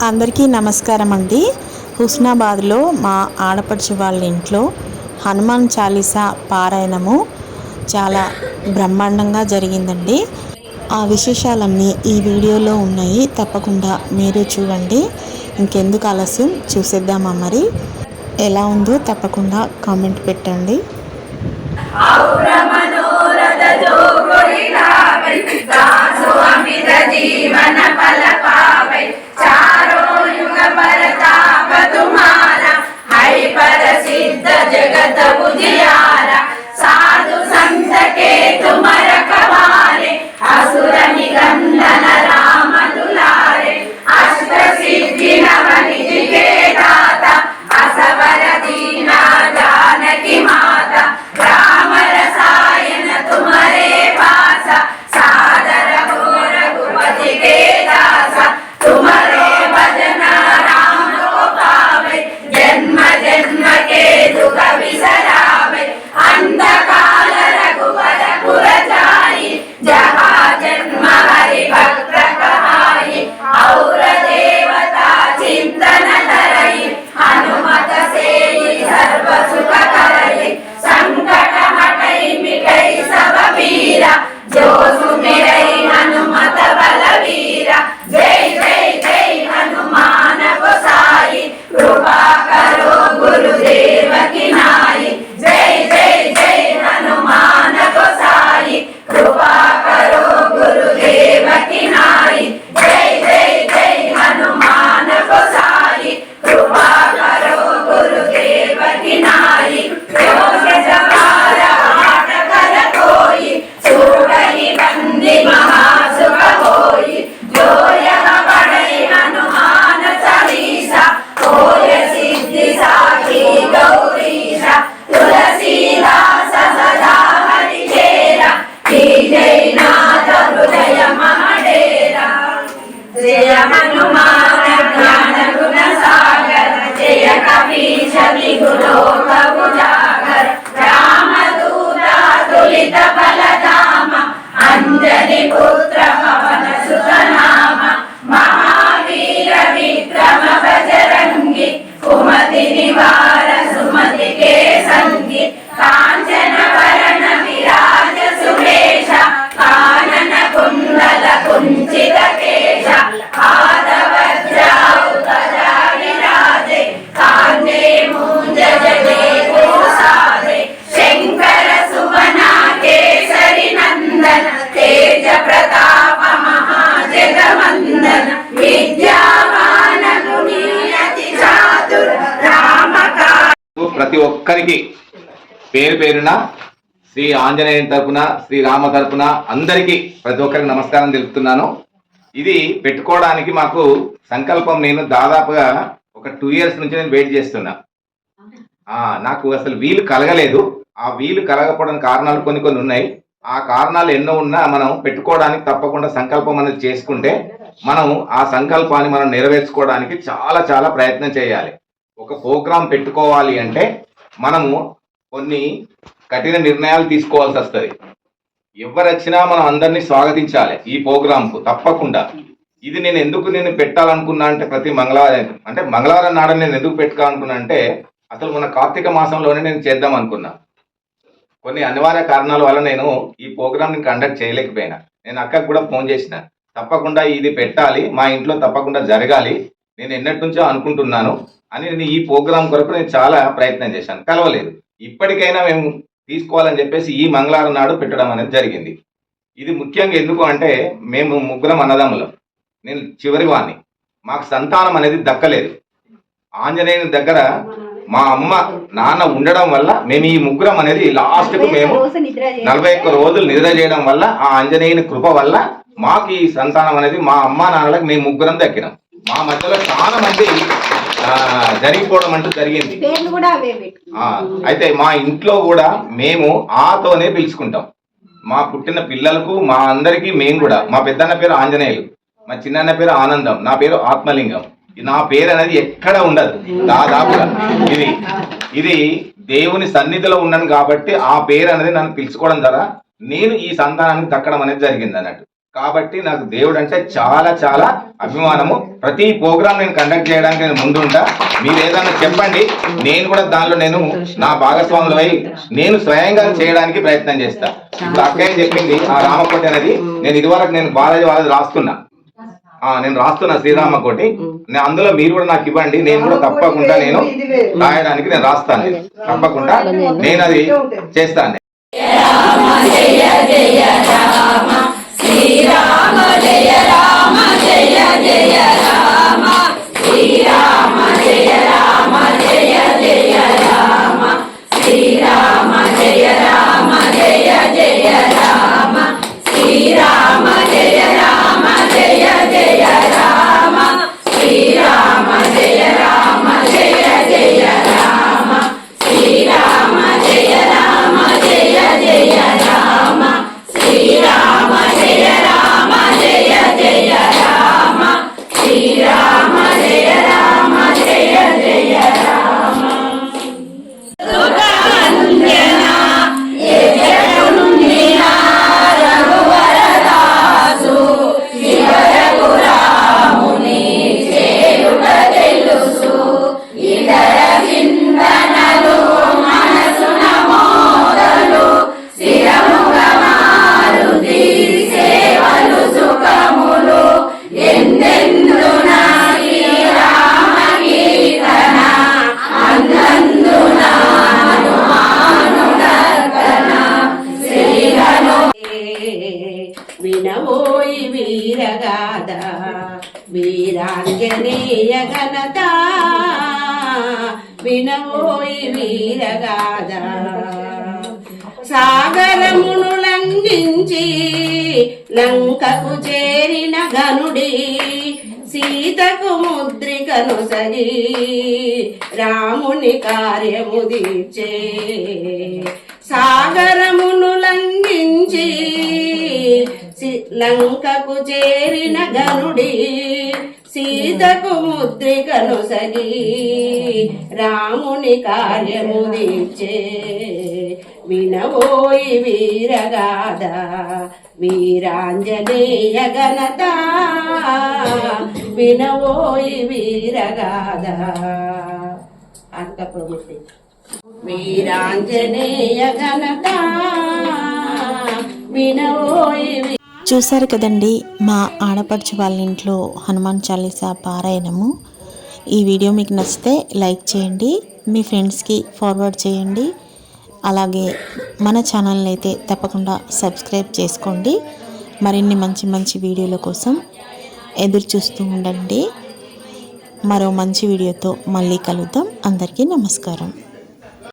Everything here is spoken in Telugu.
అందరికీ నమస్కారం అండి. హుస్నాబాద్లో మా ఆడపడుచు వాళ్ళ ఇంట్లో హనుమాన్ చాలీసా పారాయణము చాలా బ్రహ్మాండంగా జరిగిందండి. ఆ విశేషాలన్నీ ఈ వీడియోలో ఉన్నాయి, తప్పకుండా మీరు చూడండి. ఇంకెందుకు ఆలస్యం, చూసేద్దామా మరి. ఎలా ఉందో తప్పకుండా కామెంట్ పెట్టండి. जगत बुझियारा साधु संत के तुम रखवारे असुर निकंदन राम दुलारे अष्ट सिद्धि नवनिधि के दाता असवर दीना जानकी माता राम रसायन तुम्हारे पासा सादर हो रघुपति के दासा तुम्हारे भजन राम को पावे जन्म जन्म के दुख विसरावे अंधकाल रघुवर पुर जाई जहाँ जन्म हरि भक्त कहाई और देवता चिंतन धरई हनुमत से सर्व सुख करई संकट हटई मिटई सब पीरा जो सुमिरई हनुमत बलवीरा जय जय जय हनुमान गोसाई कृपा करो गुरुदेव की नाई जय जय जय हनुमान गोसाई कृपा करो गुरुदेव की नाई जय जय जय हनुमान गोसाई कृपा करो गुरुदेव की नाई योग जवारा हाट कर कोई सूढ़ी बंदी महासुख होई जो यह पढ़ई हनुमान चालीसा होय सिद्धि साखी गौरीशा तुलसीदास सदा हरि चेरा की जय नाथ हृदय महाडेरा जय हनुमान ज्ञान गुण सागर जय कपीश विभु लोक उजागर राम दूता तुलित बलधाम अंजनी पुत्र पवन सुत नाम महावीर विक्रम बजरंगी कुमति निवार सुमति के संगी कांचन वरण विराज सुरेश कानन कुंडल कुंचित केश पादवज्रा उत्तरा विराजे कांधे मूंज जनेऊ साजे शंकर सुवना केसरी नंदन तेज प्रताप महाजगवंदन विद्यावान गुणी अति चातुर राम का ప్రతి ఒక్కరికి పేరు పేరున శ్రీ ఆంజనేయుని తరపున శ్రీ రామ తరపున అందరికీ ప్రతి ఒక్కరికి నమస్కారం తెలుపుతున్నాను. ఇది పెట్టుకోవడానికి మాకు సంకల్పం, నేను దాదాపుగా ఒక 2 years నుంచి నేను వెయిట్ చేస్తున్నా. నాకు అసలు వీలు కలగలేదు. ఆ వీలు కలగకపోవడానికి కారణాలు కొన్ని ఉన్నాయి. ఆ కారణాలు ఎన్నో ఉన్నా మనం పెట్టుకోవడానికి తప్పకుండా సంకల్పం అనేది చేసుకుంటే మనం ఆ సంకల్పాన్ని మనం నెరవేర్చుకోవడానికి చాలా చాలా ప్రయత్నం చేయాలి. ఒక ప్రోగ్రాం పెట్టుకోవాలి అంటే మనము కొన్ని కఠిన నిర్ణయాలు తీసుకోవాల్సి వస్తుంది. ఎవరొచ్చినా మనం అందరినీ స్వాగతించాలి ఈ ప్రోగ్రాంకు తప్పకుండా. ఇది నేను పెట్టాలనుకున్నా అంటే ప్రతి మంగళవారం, అంటే మంగళవారం నాడు నేను ఎందుకు పెట్టుకోవాలనుకున్నా అంటే అసలు మన కార్తీక మాసంలోనే నేను చేద్దాం అనుకున్నా. కొన్ని అనివార్య కారణాల వల్ల నేను ఈ ప్రోగ్రామ్ కండక్ట్ చేయలేకపోయినా. నేను అక్కకు కూడా ఫోన్ చేసిన, తప్పకుండా ఇది పెట్టాలి, మా ఇంట్లో తప్పకుండా జరగాలి, నేను ఎన్నటి నుంచో అనుకుంటున్నాను అని. నేను ఈ ప్రోగ్రాం కొరకు నేను చాలా ప్రయత్నం చేశాను, కలవలేదు. ఇప్పటికైనా మేము తీసుకోవాలని చెప్పేసి ఈ మంగళవారం నాడు పెట్టడం అనేది జరిగింది. ఇది ముఖ్యంగా ఎందుకు అంటే మేము ముగ్గురం అన్నదమ్ములం, నేను చివరి వాణ్ణి, మాకు సంతానం అనేది దక్కలేదు. ఆంజనేయుని దగ్గర మా అమ్మ నాన్న ఉండడం వల్ల మేము ఈ ముగ్గురం అనేది లాస్ట్కు మేము 41 రోజులు నిద్ర చేయడం వల్ల ఆ ఆంజనేయుని కృప వల్ల మాకు ఈ సంతానం అనేది మా అమ్మ నాన్నలకు మేము ముగ్గురం దక్కినాం. మా మధ్యలో చాలా మంది జరిగిపోవడం అంటూ జరిగింది. అయితే మా ఇంట్లో కూడా మేము ఆతోనే పిలుచుకుంటాం. మా పుట్టిన పిల్లలకు, మా అందరికీ మేము కూడా, మా పెద్దన్న పేరు ఆంజనేయులు, మా చిన్న పేరు ఆనందం, నా పేరు ఆత్మలింగం. నా పేరు అనేది ఎక్కడ ఉండదు దాదాపుగా. ఇది దేవుని సన్నిధిలో ఉన్నాను కాబట్టి ఆ పేరు అనేది నన్ను పిలుచుకోవడం ద్వారా నేను ఈ సంతానానికి దక్కడం అనేది జరిగింది అన్నట్టు. కాబట్టి నాకు దేవుడు అంటే చాలా చాలా అభిమానము. ప్రతి ప్రోగ్రామ్ నేను కండక్ట్ చేయడానికి నేను ముందుంటా. మీరు ఏదైనా చెప్పండి, నేను కూడా దానిలో నేను నా భాగస్వాములు అయి నేను స్వయంగా చేయడానికి ప్రయత్నం చేస్తా. ఇప్పుడు అక్కయ్య చెప్పింది ఆ రామకోటి అనేది, నేను ఇదివరకు నేను బాలాజీ వాళ్ళది రాస్తున్నా, నేను రాస్తున్నా శ్రీరామకోటి. అందులో మీరు కూడా నాకు ఇవ్వండి, నేను కూడా తప్పకుండా నేను రాయడానికి నేను రాస్తాను. తప్పకుండా నేను అది చేస్తాను. జయ జయ రామ శ్రీరామ జయ రామ జయ జయ రామ శ్రీరామ జయ రామ జయ జయ రామ శ్రీరామ జయ రామ జయ జయ రామ శ్రీరామ జయ రామ జయ జయ రామ శ్రీరామ జయ రామ జయ జయ రామ శ్రీరామ జయ రామ జయ జయ రామ శ్రీరామ జయ రామ జయ జయ రామ శ్రీరామ జయ రామ జయ జయ రామ సుగంజనా యజనునినా రఘువరదాసు శివరఘు రాముని చేరుట తెలుసు ఇతర చింతనలు మనసున మోదలు స్థిరముగ మారుతి సేవలు సుఖములు ఎందెందున శ్రీరామ కీర్తన అందందున హనుమానుడర్పణ శ్రీహను వినవోయి వీరగాథ వీరాంజనేయ ఘనత వినవోయి వీరగాథ సాగరమును లంఘించి లంకకు చేరిన గనుడి సీతకు ముద్రికను సగి రాముని కార్యము దీర్చే సాగరమును లంఘించి లంకకు చేరిన గనుడి సీతకు ముద్రికను సగి రాముని కార్యము దీర్చే వినవోయి వీరగాథ వీరాంజనేయ ఘనత వినవోయి వీరగాథ అంతప్రభుతి వీరాంజనేయ ఘనత వినవోయి. చూశారు కదండి మా ఆడపడుచు వాళ్ళ ఇంట్లో హనుమాన్ చాలీసా పారాయణము. ఈ వీడియో మీకు నచ్చితే లైక్ చేయండి, మీ ఫ్రెండ్స్కి ఫార్వర్డ్ చేయండి. అలాగే మన ఛానల్ని అయితే తప్పకుండా సబ్స్క్రైబ్ చేసుకోండి. మరిన్ని మంచి మంచి వీడియోల కోసం ఎదురు చూస్తూ ఉండండి. మరో మంచి వీడియోతో మళ్ళీ కలుద్దాం. అందరికీ నమస్కారం.